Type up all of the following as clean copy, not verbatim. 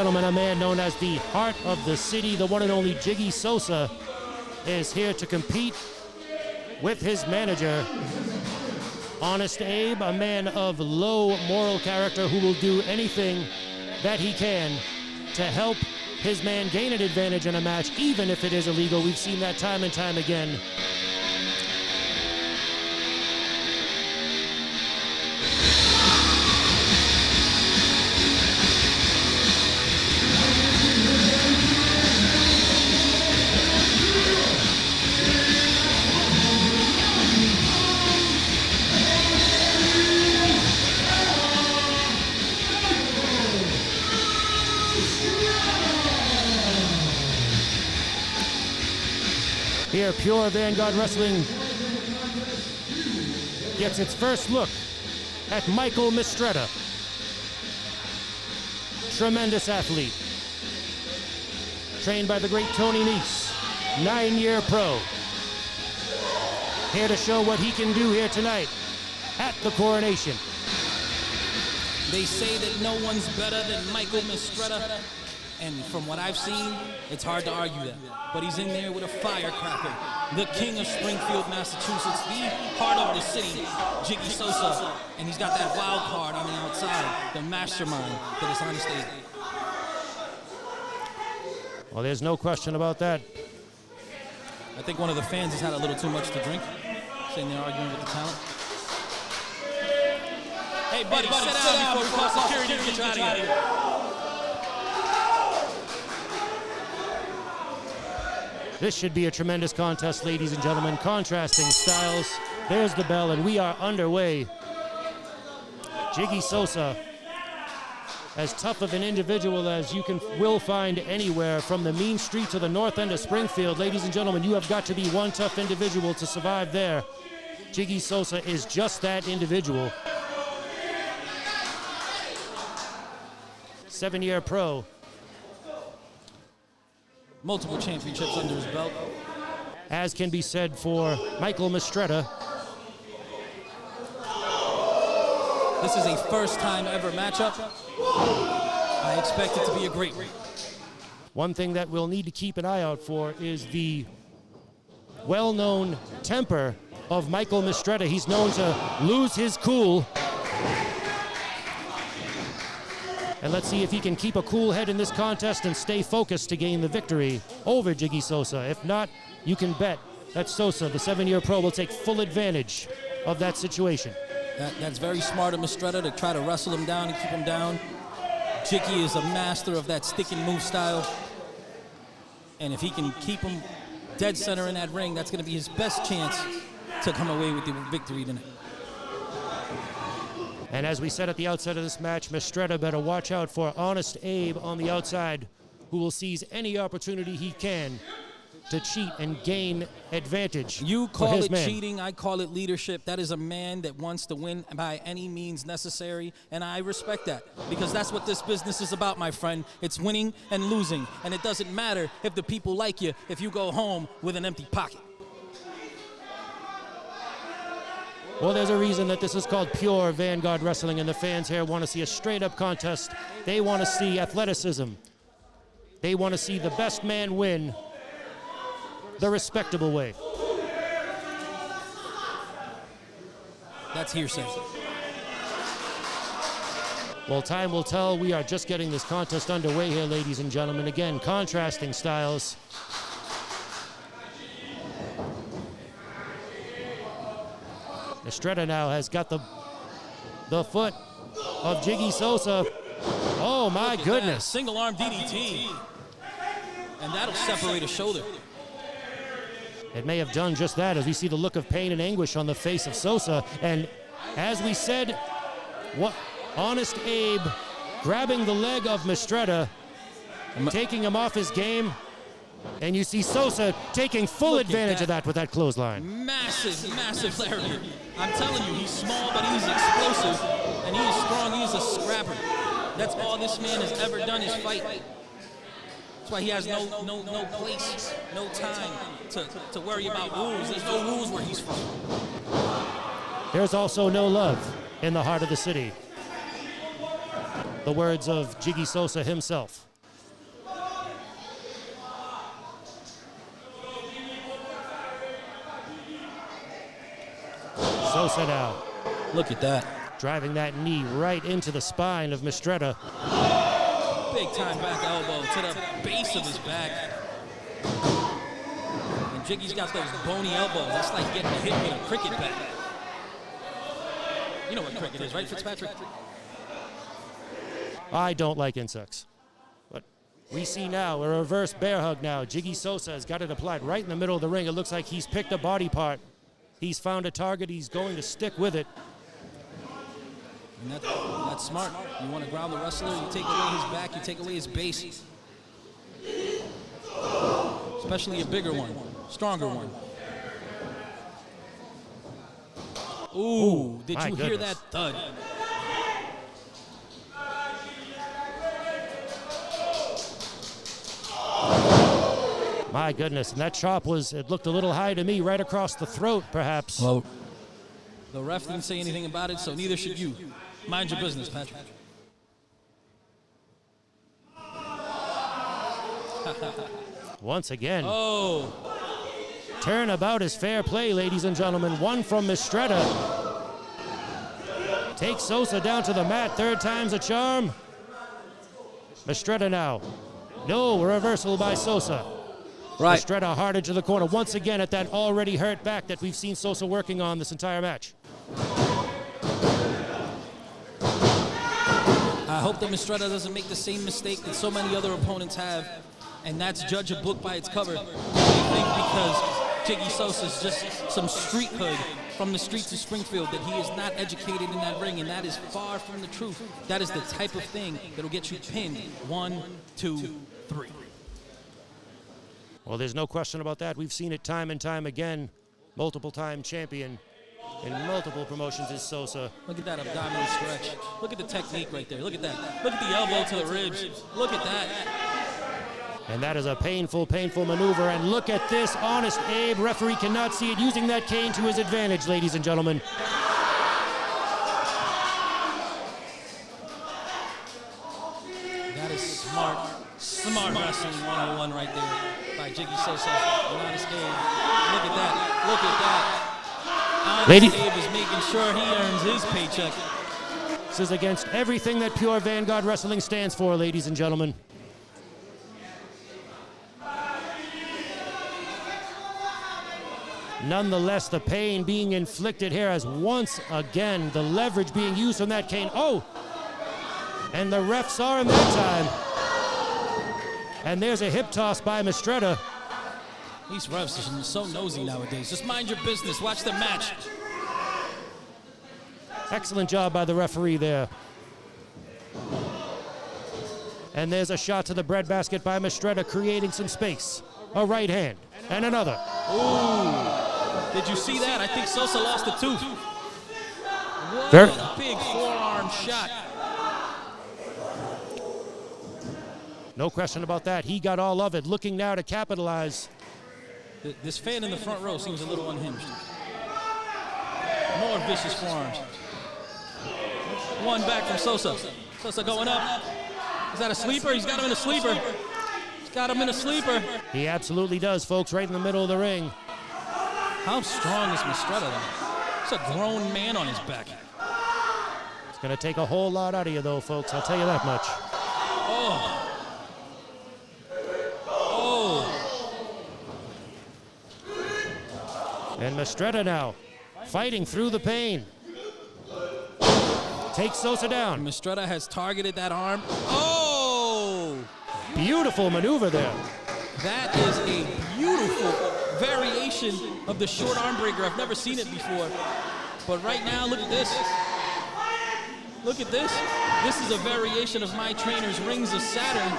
gentlemen, a man known as the heart of the city, the one and only Jiggie Sosa, is here to compete with his manager, Honest Abe, a man of low moral character who will do anything that he can to help his man gain an advantage in a match, even if it is illegal. We've seen that time and time again. Here, Pure Vanguard Wrestling gets its first look at Michael Mistretta. Tremendous athlete. Trained by the great Tony Nese, 9-year pro. Here to show what he can do here tonight at the Coronation. They say that no one's better than Michael Mistretta. And from what I've seen, it's hard to argue that. But he's in there with a firecracker. The king of Springfield, Massachusetts, the heart of the city, Jiggie Sosa. And he's got that wild card on the outside, the mastermind that is Honest Abe. Well, there's no question about that. I think one of the fans has had a little too much to drink. Sitting there arguing with the talent. Hey, buddy, sit down before we call security to get you out of here. This should be a tremendous contest, ladies and gentlemen. Contrasting styles. There's the bell, and we are underway. Jiggie Sosa, as tough of an individual as you will find anywhere, from the mean street to the north end of Springfield. Ladies and gentlemen, you have got to be one tough individual to survive there. Jiggie Sosa is just that individual. 7-year pro. Multiple championships under his belt. As can be said for Michael Mistretta. This is a first-time ever matchup. I expect it to be a great one. One thing that we'll need to keep an eye out for is the well-known temper of Michael Mistretta. He's known to lose his cool. And let's see if he can keep a cool head in this contest and stay focused to gain the victory over Jiggie Sosa. If not, you can bet that Sosa, the 7-year pro, will take full advantage of that situation. That's very smart of Mistretta to try to wrestle him down and keep him down. Jiggie is a master of that stick and move style. And if he can keep him dead center in that ring, that's going to be his best chance to come away with the victory tonight. And as we said at the outset of this match, Mistretta better watch out for Honest Abe on the outside, who will seize any opportunity he can to cheat and gain advantage. You call for his it man. Cheating, I call it leadership. That is a man that wants to win by any means necessary, and I respect that, because that's what this business is about, my friend. It's winning and losing, and it doesn't matter if the people like you if you go home with an empty pocket. Well, there's a reason that this is called Pure Vanguard Wrestling, and the fans here want to see a straight-up contest. They want to see athleticism. They want to see the best man win the respectable way. That's hearsay. Well, time will tell. We are just getting this contest underway here, ladies and gentlemen. Again, contrasting styles. Mistretta now has got the foot of Jiggie Sosa. Oh, my goodness. Single arm DDT. And that'll separate a shoulder. It may have done just that, as we see the look of pain and anguish on the face of Sosa. And as we said, what Honest Abe grabbing the leg of Mistretta, taking him off his game. And you see Sosa taking full advantage of that with that clothesline. Massive, massive lariat. I'm telling you, he's small, but he's explosive. And he is strong, he is a scrapper. That's all this man has ever done is fight. That's why he has no place, no time to worry about rules. There's no rules where he's from. There's also no love in the heart of the city. The words of Jiggie Sosa himself. Sosa now. Look at that. Driving that knee right into the spine of Mistretta. Big time back elbow to the base of his back. And Jiggie's got those bony elbows. That's like getting hit with a cricket bat. You know what cricket is, right, Fitzpatrick? I don't like insects. But we see now a reverse bear hug now. Jiggie Sosa has got it applied right in the middle of the ring. It looks like he's picked a body part. He's found a target. He's going to stick with it. And that's smart. You want to ground the wrestler, you take away his back, you take away his base. Especially a bigger one, stronger one. Ooh, did you hear that thud? My goodness, and that chop it looked a little high to me, right across the throat, perhaps. Well, the ref didn't say anything about it, so neither should you. Mind your business, Patrick. Once again. Oh. Turnabout is fair play, ladies and gentlemen. One from Mistretta. Takes Sosa down to the mat. Third time's a charm. Mistretta now. No, a reversal by Sosa. Right. Mistretta hard into the corner. Once again at that already hurt back that we've seen Sosa working on this entire match. I hope that Mistretta doesn't make the same mistake that so many other opponents have, and that's judge a book by its cover. They think because Jiggie Sosa is just some street hood from the streets of Springfield that he is not educated in that ring, and that is far from the truth. That is the type of thing that'll get you pinned. 1, 2, 3. Well, there's no question about that. We've seen it time and time again. Multiple-time champion in multiple promotions is Sosa. Look at that abdominal stretch. Look at the technique right there. Look at that. Look at the elbow to the ribs. Look at that. And that is a painful, painful maneuver. And look at this, Honest Abe. Referee cannot see it, using that cane to his advantage, ladies and gentlemen. That is smart wrestling 101 right there by Jiggie Sosa and Honest Abe. Look at that. Look at that. Honest Abe is making sure he earns his paycheck. This is against everything that Pure Vanguard Wrestling stands for, ladies and gentlemen. Nonetheless, the pain being inflicted here as once again the leverage being used from that cane. Oh! And the ref saw him that time. And there's a hip toss by Mistretta. These refs are so nosy nowadays. Just mind your business. Watch the match. Excellent job by the referee there. And there's a shot to the breadbasket by Mistretta, creating some space. A right hand and another. Ooh. Did you see that? I think Sosa lost a tooth. What a big forearm shot. No question about that. He got all of it. Looking now to capitalize. This fan in the front row seems a little unhinged. More vicious forearms. One back from Sosa. Sosa going up. Is that a sleeper? He's got him in a sleeper. He's got him in a sleeper. He absolutely does, folks, right in the middle of the ring. How strong is Mistretta, though? It's a grown man on his back. It's going to take a whole lot out of you, though, folks. I'll tell you that much. Oh. Oh. And Mistretta now fighting through the pain. Takes Sosa down. Mistretta has targeted that arm. Oh! Beautiful maneuver there. That is a beautiful variation of the short arm breaker. I've never seen it before. But right now, look at this. Look at this. This is a variation of my trainer's Rings of Saturn.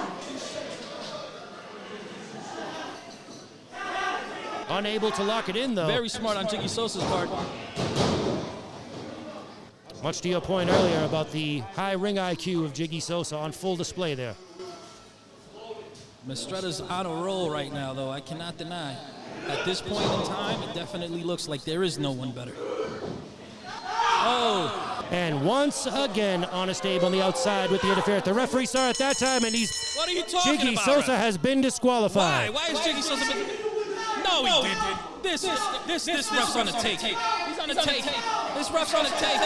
Unable to lock it in, though. Very smart on Jiggie Sosa's part. Much to your point earlier about the high ring IQ of Jiggie Sosa on full display there. Mistretta's on a roll right now, though. I cannot deny. At this point in time, it definitely looks like there is no one better. Oh. And once again, Honest Abe on the outside with the interference. The referee saw it that time, and What are you talking Jiggie about? Sosa has been disqualified. Why? Why is Jiggie Sosa been... No, he didn't. This ref's on the take. He's on the take. This ref's on the take.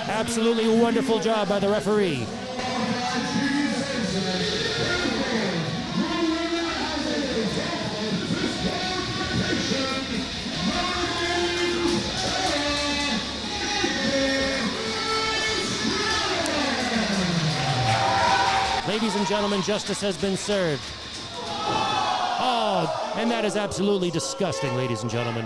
Absolutely wonderful job by the referee. Ladies and gentlemen, justice has been served. Oh, and that is absolutely disgusting, ladies and gentlemen.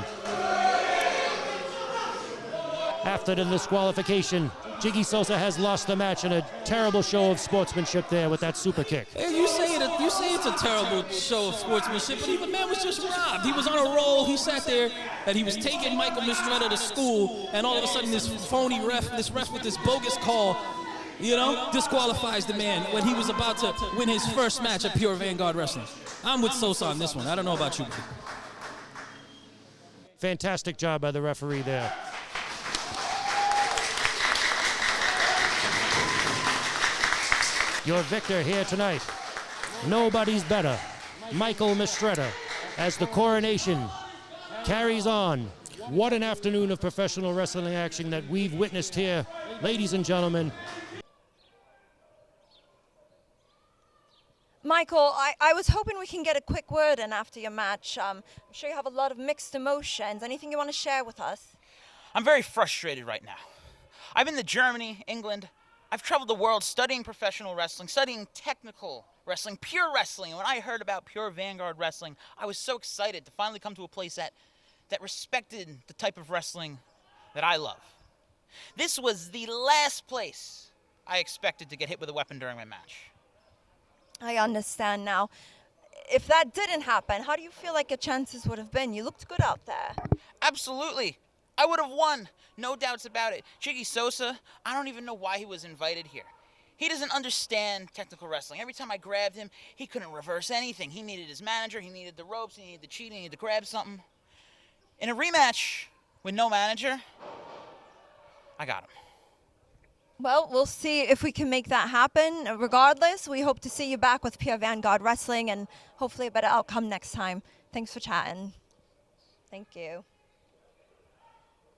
After the disqualification, Jiggie Sosa has lost the match in a terrible show of sportsmanship there with that super kick. Hey, you say it's a terrible show of sportsmanship, but the man was just robbed. He was on a roll. He sat there and he was taking Michael Mistretta to school, and all of a sudden this phony ref, this ref with this bogus call, disqualifies the man when he was about to win his first match at Pure Vanguard Wrestling. I'm with Sosa on this one. I don't know about you. Fantastic job by the referee there. Your victor here tonight, nobody's better, Michael Mistretta, as the Coronation carries on. What an afternoon of professional wrestling action that we've witnessed here, ladies and gentlemen. Michael, I was hoping we can get a quick word in after your match. I'm sure you have a lot of mixed emotions. Anything you want to share with us? I'm very frustrated right now. I've been to Germany, England. I've traveled the world studying professional wrestling, studying technical wrestling, pure wrestling. And when I heard about Pure Vanguard Wrestling, I was so excited to finally come to a place that respected the type of wrestling that I love. This was the last place I expected to get hit with a weapon during my match. I understand now. If that didn't happen, how do you feel like your chances would have been? You looked good out there. Absolutely. I would have won. No doubts about it. Jiggie Sosa, I don't even know why he was invited here. He doesn't understand technical wrestling. Every time I grabbed him, he couldn't reverse anything. He needed his manager, he needed the ropes, he needed the cheating, he needed to grab something. In a rematch with no manager, I got him. Well, we'll see if we can make that happen. Regardless, we hope to see you back with Pure Vanguard Wrestling and hopefully a better outcome next time. Thanks for chatting. Thank you.